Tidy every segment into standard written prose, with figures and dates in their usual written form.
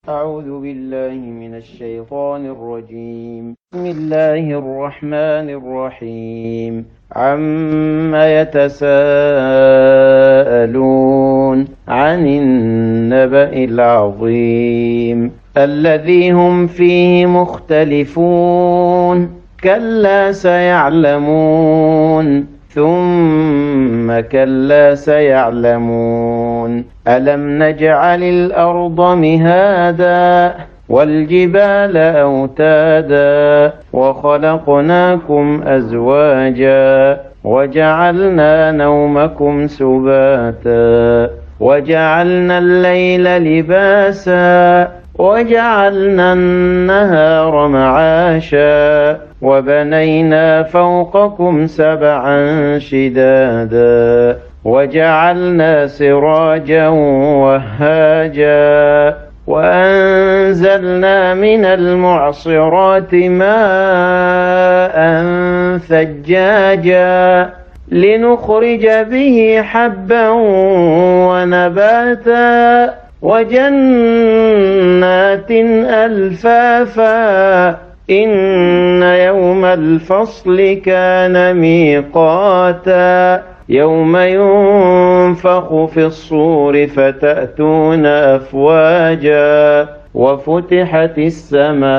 أعوذ بالله من الشيطان الرجيم. بسم الله الرحمن الرحيم. عما يتساءلون عن النبأ العظيم الذي هم فيه مختلفون كلا سيعلمون ثم كلا سيعلمون ألم نجعل الأرض مهادا والجبال أوتادا وخلقناكم أزواجا وجعلنا نومكم سباتا وجعلنا الليل لباسا وجعلنا النهار معاشا وبنينا فوقكم سبعا شدادا وجعلنا سراجا وهاجا وأنزلنا من المعصرات ماء ثجاجا لنخرج به حبا ونباتا وجنات ألفافا إن يوم الفصل كان ميقاتا يوم ينفخ في الصور فتأتون أفواجا وفتحت السماء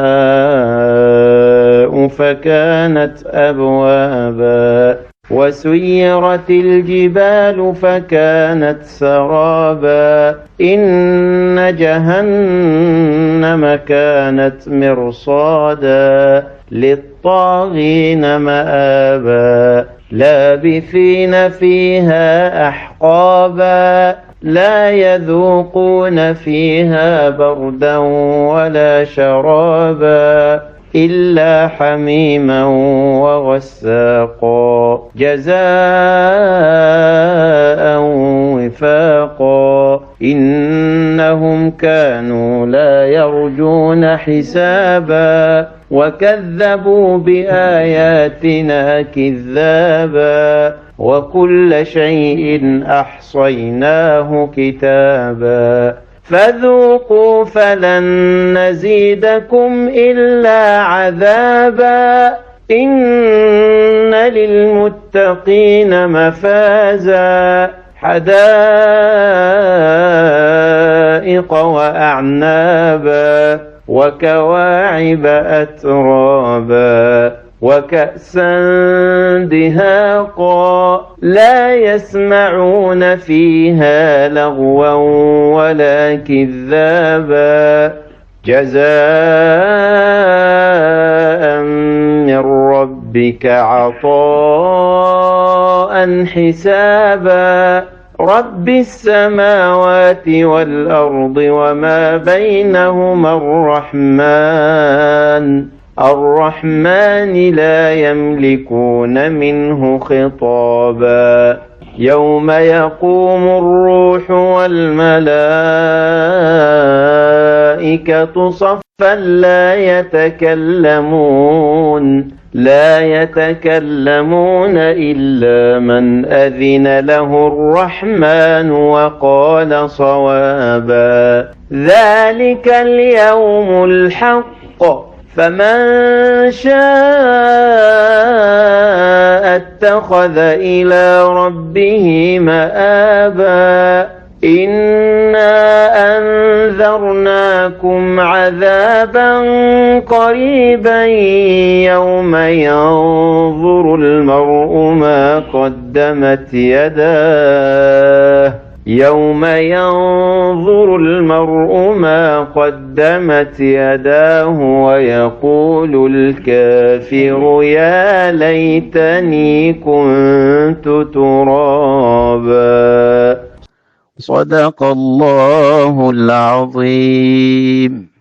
فكانت أبوابا وسيرت الجبال فكانت سرابا إن جهنم كانت مرصادا للطاغين مآبا لابثين فيها أحقابا لا يذوقون فيها بردا ولا شرابا إلا حميما وغساقا جزاء وفاقا إنهم كانوا لا يرجون حسابا وكذبوا بآياتنا كذابا وكل شيء أحصيناه كتابا فذوقوا فلن نزيدكم إلا عذابا إن للمتقين مفازا حدائق وأعنابا وكواعب أترابا وكأسا دهاقا لا يسمعون فيها لغوا ولا كذابا جزاء من ربك عطاء حسابا رب السماوات والأرض وما بينهما الرحمن لا يملكون منه خطابا يوم يقوم الروح والملائكة صفا لا يتكلمون إلا من أذن له الرحمن وقال صوابا ذلك اليوم الحق فمن شاء اتخذ إلى ربه مآبا إنا أنذرناكم عذابا قريبا يوم ينظر المرء ما قدمت يداه ويقول الكافر يا ليتني كنت ترابا. صدق الله العظيم.